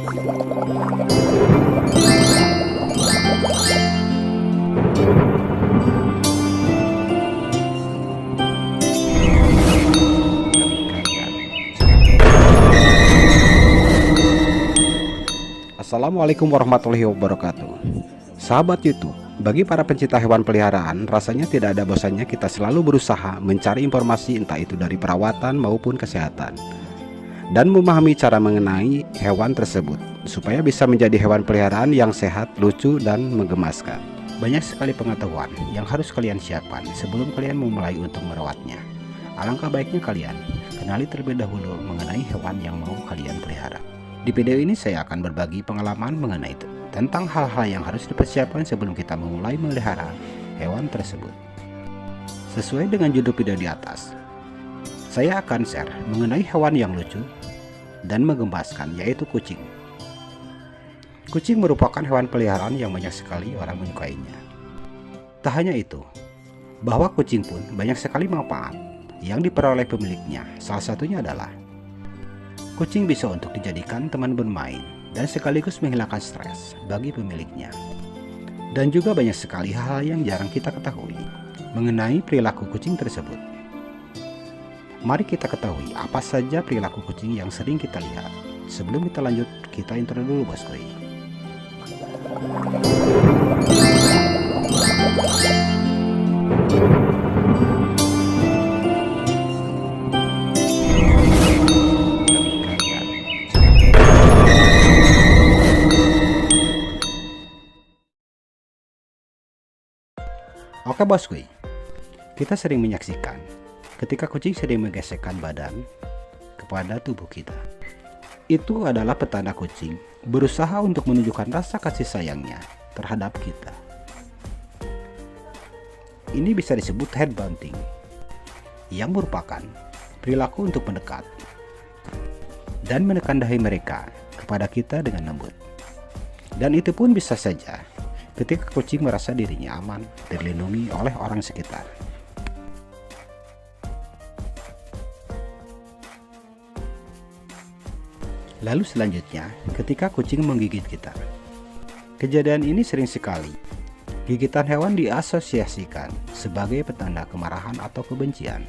Assalamualaikum warahmatullahi wabarakatuh. Sahabat YouTube, bagi para pencinta hewan peliharaan, rasanya tidak ada bosannya kita selalu berusaha mencari informasi entah itu dari perawatan maupun kesehatan, dan memahami cara mengenai hewan tersebut supaya bisa menjadi hewan peliharaan yang sehat, lucu, dan menggemaskan. Banyak sekali pengetahuan yang harus kalian siapkan sebelum kalian memulai untuk merawatnya. Alangkah baiknya kalian kenali terlebih dahulu mengenai hewan yang mau kalian pelihara. Di video ini saya akan berbagi pengalaman mengenai itu, tentang hal-hal yang harus dipersiapkan sebelum kita memulai memelihara hewan tersebut. Sesuai dengan judul video di atas, saya akan share mengenai hewan yang lucu dan menggemaskan, yaitu kucing. Kucing merupakan hewan peliharaan yang banyak sekali orang menyukainya. Tak hanya itu, bahwa kucing pun banyak sekali manfaat yang diperoleh pemiliknya. Salah satunya adalah kucing bisa untuk dijadikan teman bermain dan sekaligus menghilangkan stres bagi pemiliknya. Dan juga banyak sekali hal yang jarang kita ketahui mengenai perilaku kucing tersebut. Mari kita ketahui apa saja perilaku kucing yang sering kita lihat. Sebelum kita lanjut, kita intro dulu bosku. Oke bosku, kita sering menyaksikan ketika kucing sering menggesekkan badan kepada tubuh kita. Itu adalah petanda kucing berusaha untuk menunjukkan rasa kasih sayangnya terhadap kita. Ini bisa disebut head bouncing, yang merupakan perilaku untuk mendekat dan menekan dahi mereka kepada kita dengan lembut. Dan itu pun bisa saja ketika kucing merasa dirinya aman, dilindungi oleh orang sekitar. Lalu selanjutnya, ketika kucing menggigit kita. Kejadian ini sering sekali. Gigitan hewan diasosiasikan sebagai petanda kemarahan atau kebencian.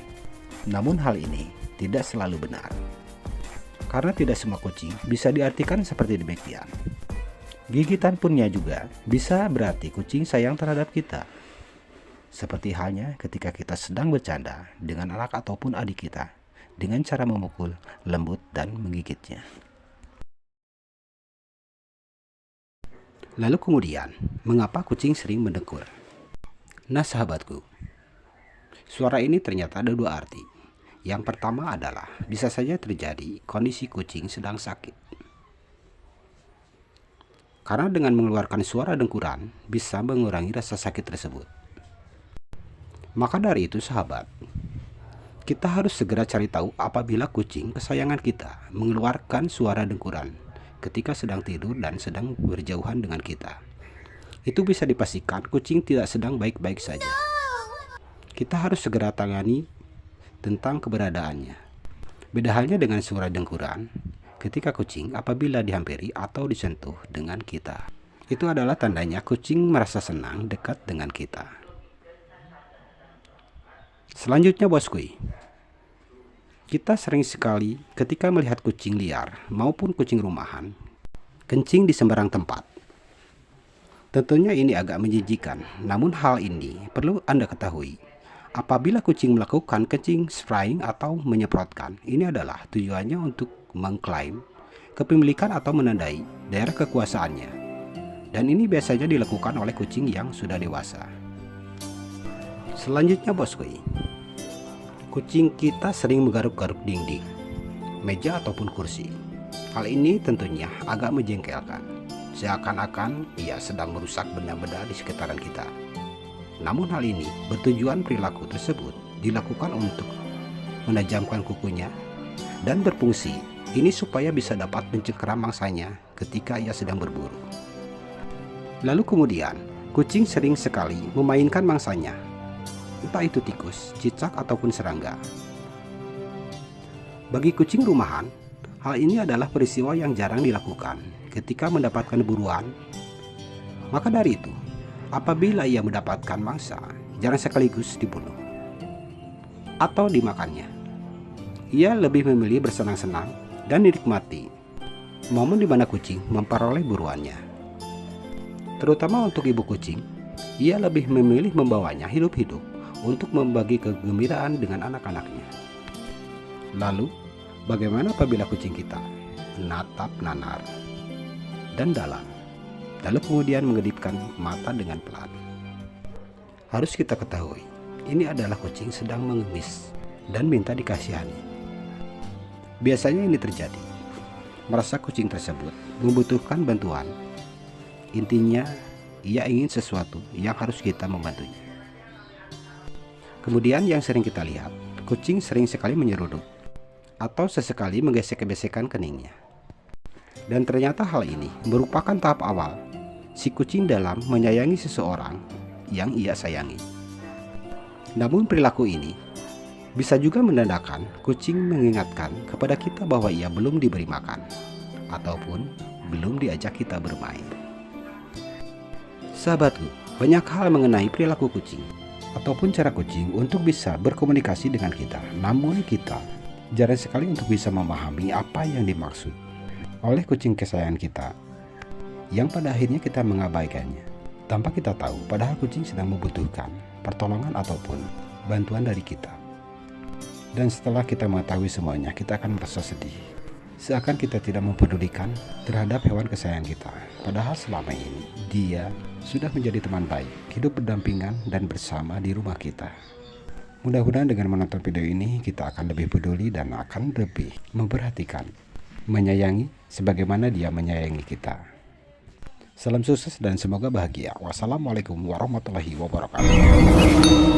Namun hal ini tidak selalu benar. Karena tidak semua kucing bisa diartikan seperti demikian. Gigitan punnya juga bisa berarti kucing sayang terhadap kita. Seperti halnya ketika kita sedang bercanda dengan anak ataupun adik kita dengan cara memukul, lembut, dan menggigitnya. Lalu kemudian, mengapa kucing sering mendengkur? Nah sahabatku, suara ini ternyata ada dua arti. Yang pertama adalah bisa saja terjadi kondisi kucing sedang sakit. Karena dengan mengeluarkan suara dengkuran bisa mengurangi rasa sakit tersebut. Maka dari itu sahabat, kita harus segera cari tahu apabila kucing kesayangan kita mengeluarkan suara dengkuran ketika sedang tidur dan sedang berjauhan dengan kita. Itu bisa dipastikan kucing tidak sedang baik-baik saja. Kita harus segera tangani tentang keberadaannya. Beda halnya dengan suara dengkuran ketika kucing apabila dihampiri atau disentuh dengan kita. Itu adalah tandanya kucing merasa senang dekat dengan kita. Selanjutnya bosku, kita sering sekali ketika melihat kucing liar maupun kucing rumahan kencing di sembarang tempat. Tentunya ini agak menjijikan, namun hal ini perlu Anda ketahui. Apabila kucing melakukan kencing spraying atau menyemprotkan, ini adalah tujuannya untuk mengklaim kepemilikan atau menandai daerah kekuasaannya. Dan ini biasanya dilakukan oleh kucing yang sudah dewasa. Selanjutnya bosku, kucing kita sering menggaruk-garuk dinding, meja ataupun kursi. Hal ini tentunya agak menjengkelkan, seakan-akan ia sedang merusak benda-benda di sekitaran kita. Namun hal ini bertujuan perilaku tersebut dilakukan untuk menajamkan kukunya dan berfungsi ini supaya bisa dapat mencengkeram mangsanya ketika ia sedang berburu. Lalu kemudian, kucing sering sekali memainkan mangsanya, entah itu tikus, cicak, ataupun serangga. Bagi kucing rumahan, Hal ini adalah peristiwa yang jarang dilakukan ketika mendapatkan buruan. Maka dari itu, apabila ia mendapatkan mangsa, jarang sekaligus dibunuh atau dimakannya. Ia lebih memilih bersenang-senang dan menikmati momen di mana kucing memperoleh buruannya. Terutama untuk ibu kucing, ia lebih memilih membawanya hidup-hidup untuk membagi kegembiraan dengan anak-anaknya. Lalu, bagaimana apabila kucing kita menatap nanar dan dalam, lalu kemudian mengedipkan mata dengan pelan? Harus kita ketahui, ini adalah kucing sedang mengemis dan minta dikasihani. Biasanya ini terjadi, merasa kucing tersebut membutuhkan bantuan. Intinya, ia ingin sesuatu yang harus kita membantunya. Kemudian yang sering kita lihat, kucing sering sekali menyeruduk atau sesekali menggesek-gesekan keningnya. Dan ternyata hal ini merupakan tahap awal si kucing dalam menyayangi seseorang yang ia sayangi. Namun perilaku ini bisa juga menandakan kucing mengingatkan kepada kita bahwa ia belum diberi makan ataupun belum diajak kita bermain. Sahabatku, banyak hal mengenai perilaku kucing ataupun cara kucing untuk bisa berkomunikasi dengan kita. Namun kita jarang sekali untuk bisa memahami apa yang dimaksud oleh kucing kesayangan kita, yang pada akhirnya kita mengabaikannya tanpa kita tahu padahal kucing sedang membutuhkan pertolongan ataupun bantuan dari kita. Dan setelah kita mengetahui semuanya, kita akan merasa sedih, seakan kita tidak mempedulikan terhadap hewan kesayangan kita, padahal selama ini dia sudah menjadi teman baik, hidup berdampingan dan bersama di rumah kita. Mudah-mudahan dengan menonton video ini kita akan lebih peduli dan akan lebih memperhatikan, menyayangi sebagaimana dia menyayangi kita. Salam sukses dan semoga bahagia. Wassalamualaikum warahmatullahi wabarakatuh.